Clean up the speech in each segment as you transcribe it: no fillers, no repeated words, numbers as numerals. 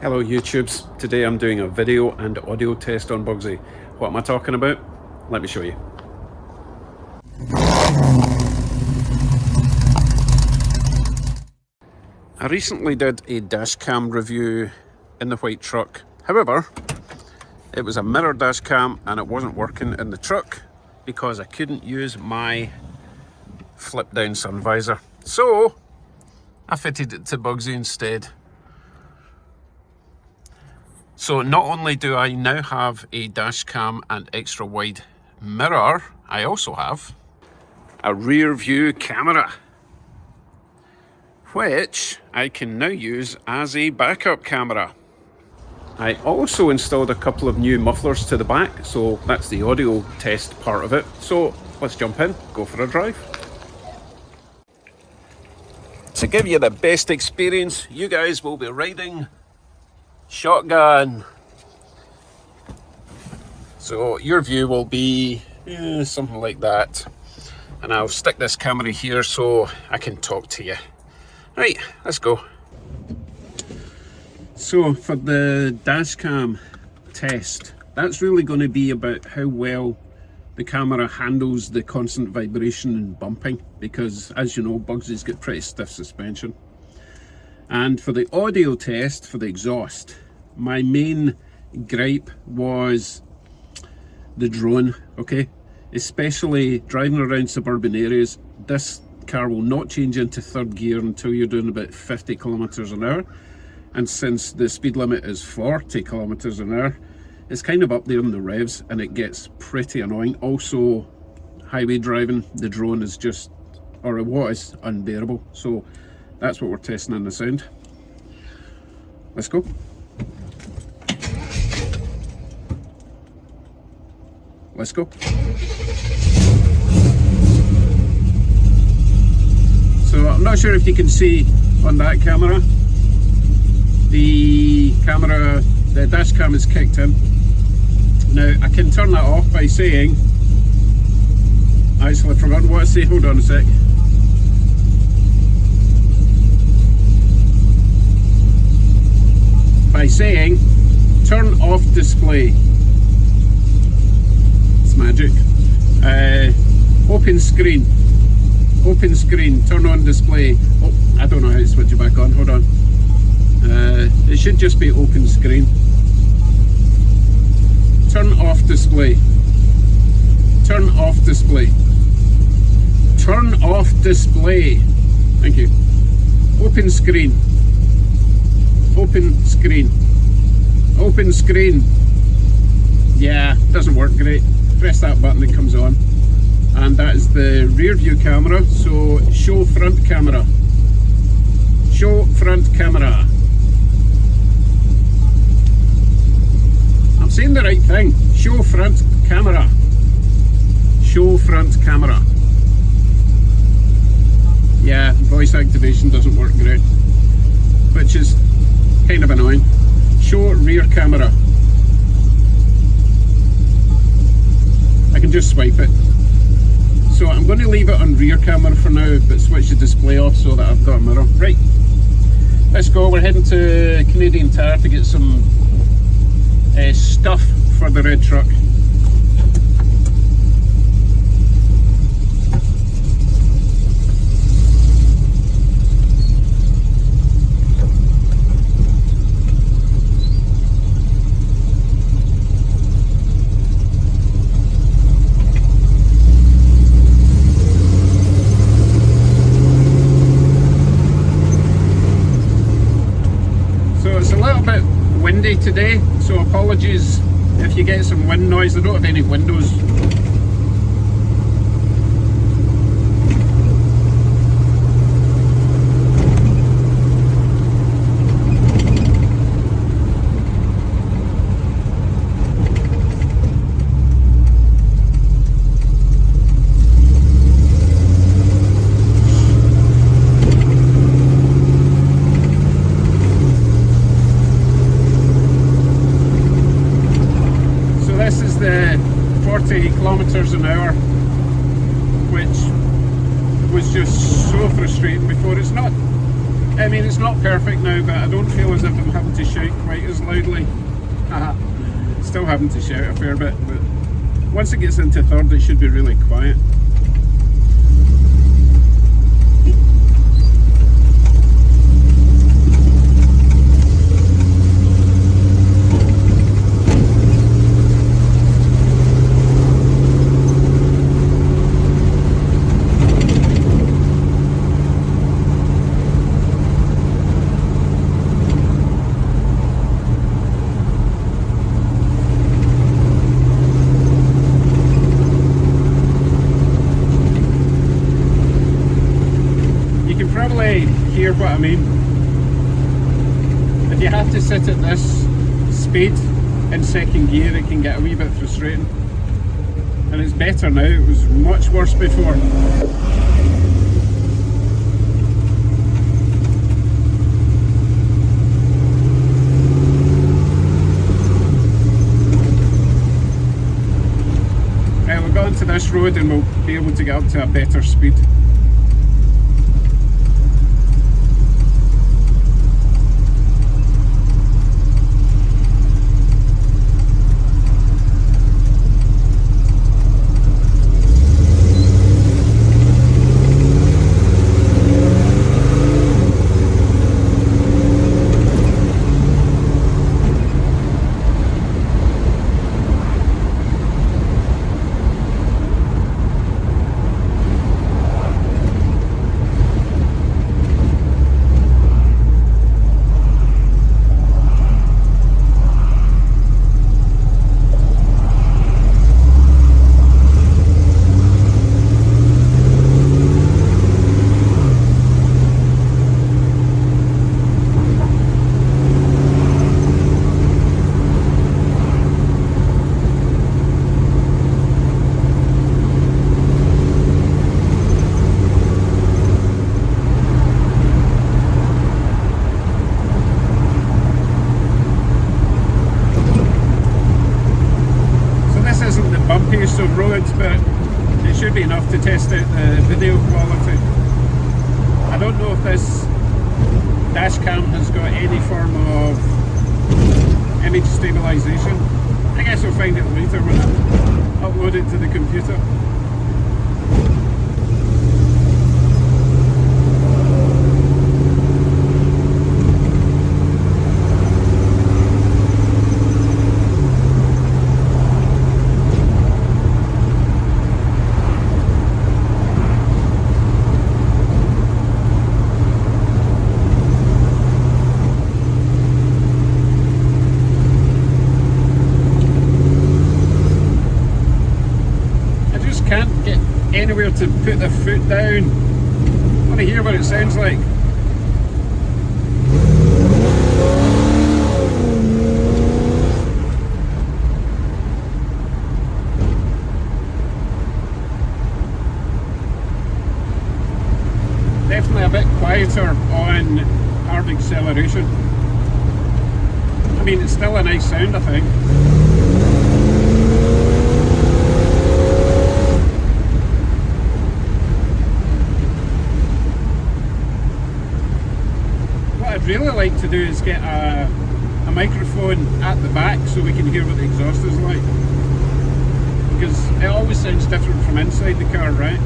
Hello YouTubes, today I'm doing a video and audio test on Bugsy. What am I talking about? Let me show you. I recently did a dash cam review in the white truck. However, it was a mirror dash cam and it wasn't working in the truck because I couldn't use my flip down sun visor. So I fitted it to Bugsy instead. So not only do I now have a dash cam and extra wide mirror, I also have a rear view camera, which I can now use as a backup camera. I also installed a couple of new mufflers to the back, so that's the audio test part of it. So let's jump in, go for a drive. To give you the best experience, you guys will be riding shotgun. So your view will be something like that. And I'll stick this camera here so I can talk to you. Right, let's go. So for the dash cam test, that's really going to be about how well the camera handles the constant vibration and bumping, because as you know, Bugsy's got pretty stiff suspension. And for the audio test, for the exhaust, my main gripe was the drone, okay? Especially driving around suburban areas, this car will not change into third gear until you're doing about 50 kilometers an hour. And since the speed limit is 40 kilometers an hour, it's kind of up there in the revs and it gets pretty annoying. Also, highway driving, the drone is just, or it was, unbearable. So that's what we're testing in the sound. Let's go. Let's go. So I'm not sure if you can see on that camera, the dash cam is kicked in. Now I can turn that off by saying, actually I've forgotten what to say, hold on a sec. By saying, turn off display. It's magic. Open screen. Open screen, turn on display. Oh, I don't know how to switch it back on, hold on. It should just be open screen. Turn off display. Turn off display. Turn off display. Thank you. Open screen. Open screen. Open screen. Yeah, doesn't work great. Press that button, it comes on. And that is the rear view camera. So show front camera. Show front camera. I'm saying the right thing. Show front camera. Show front camera. Yeah, voice activation doesn't work great, which is kind of annoying. Show rear camera. I can just swipe it. So I'm going to leave it on rear camera for now, but switch the display off so that I've got a mirror. Right, let's go. We're heading to Canadian Tire to get some stuff for the red truck. Windy today, so apologies if you get some wind noise. I don't have any windows. This is the 40 kilometers an hour, which was just so frustrating before. It's not, I mean, mean, it's not perfect now, but I don't feel as if I'm having to shout quite as loudly. Still having to shout a fair bit, but once it gets into third, it should be really quiet. Hear what I mean. If you have to sit at this speed in second gear, it can get a wee bit frustrating, and it's better now. It was much worse before. Right, we'll go onto this road and we'll be able to get up to a better speed. Bumpiest of roads, but it should be enough to test out the video quality. I don't know if this dash cam has got any form of image stabilization. I guess we'll find it later when I upload it to the computer. Can't get anywhere to put the foot down. I want to hear what it sounds like. Definitely a bit quieter on hard acceleration. I mean, it's still a nice sound, I think. I'd really like to do is get a microphone at the back so we can hear what the exhaust is like, because it always sounds different from inside the car, right?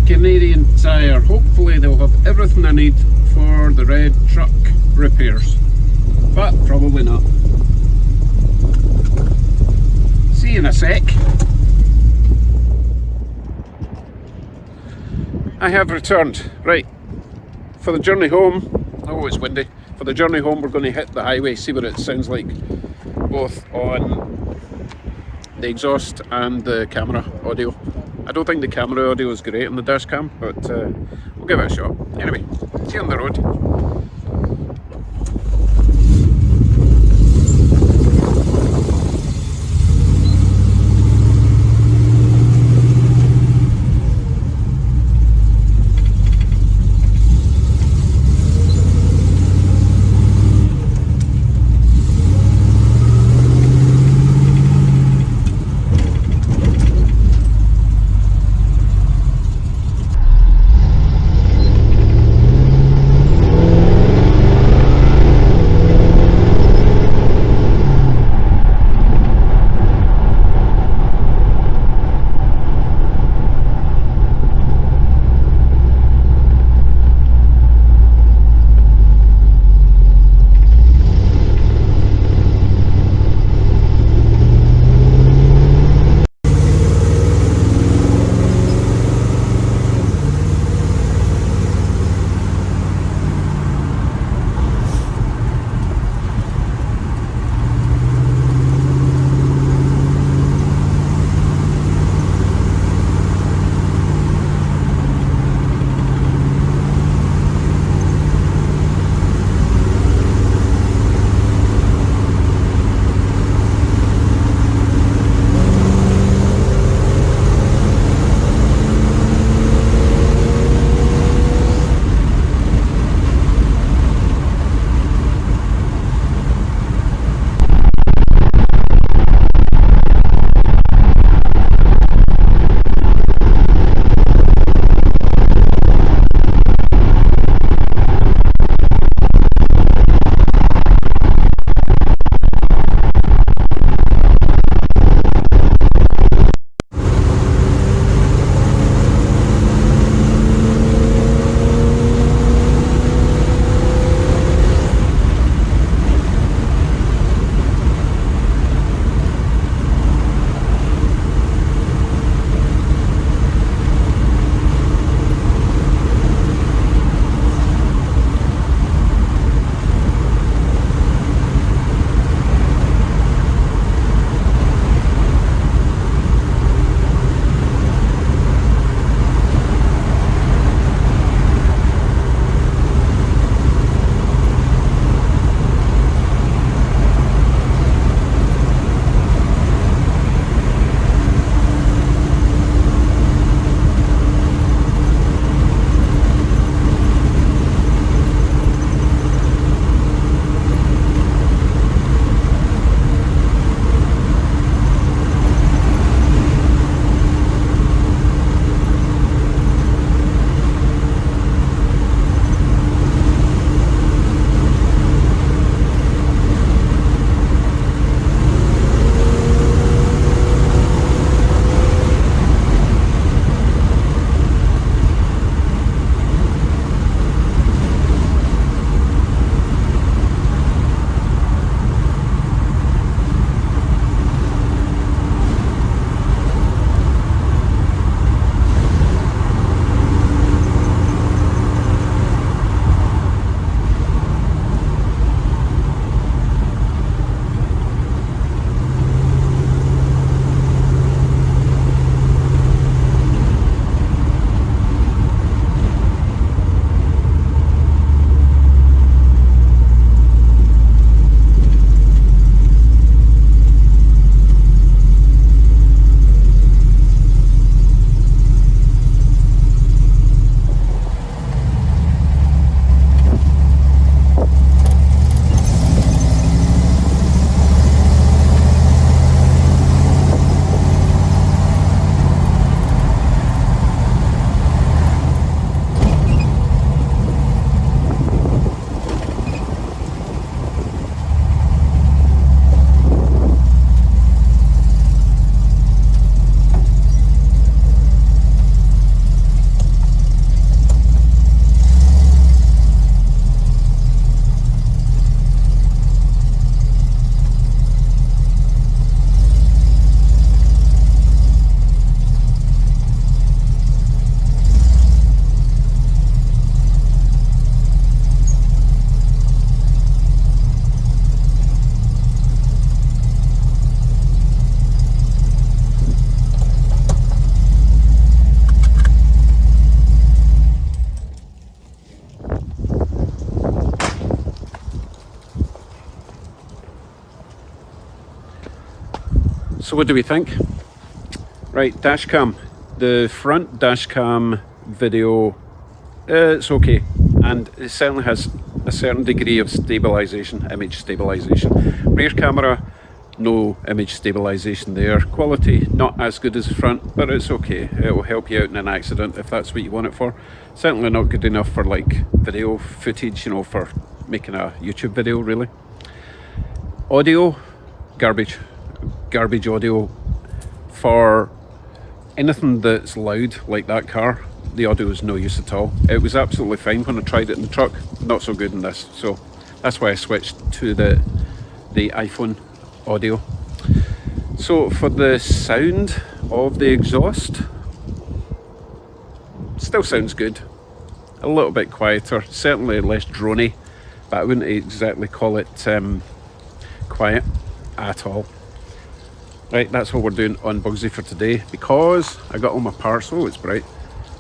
Canadian Tire. Hopefully they'll have everything I need for the red truck repairs, but probably not. See you in a sec. I have returned. Right, for the journey home, oh it's windy, for the journey home we're going to hit the highway, see what it sounds like, both on the exhaust and the camera audio. I don't think the camera audio is great on the dash cam, but we'll give it a shot. Anyway, see you on the road. So what do we think? Right, dash cam. The front dash cam video, it's okay, and it certainly has a certain degree of stabilization, image stabilization. Rear camera, no image stabilization there. Quality not as good as front, but it's okay. It will help you out in an accident if that's what you want it for. Certainly not good enough for like video footage, you know, for making a YouTube video really. Audio, garbage audio. For anything that's loud like that car, the audio is no use at all. It was absolutely fine when I tried it in the truck, not so good in this, so that's why I switched to the iPhone audio. So for the sound of the exhaust, still sounds good. A little bit quieter, certainly less drony, but I wouldn't exactly call it quiet at all. Right, that's what we're doing on Bugsy for today, because I got all my parts. Oh, it's bright.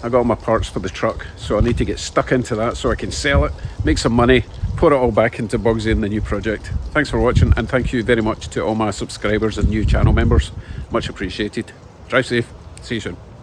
I got all my parts for the truck, so I need to get stuck into that so I can sell it, make some money, put it all back into Bugsy and the new project. Thanks for watching, and thank you very much to all my subscribers and new channel members. Much appreciated. Drive safe. See you soon.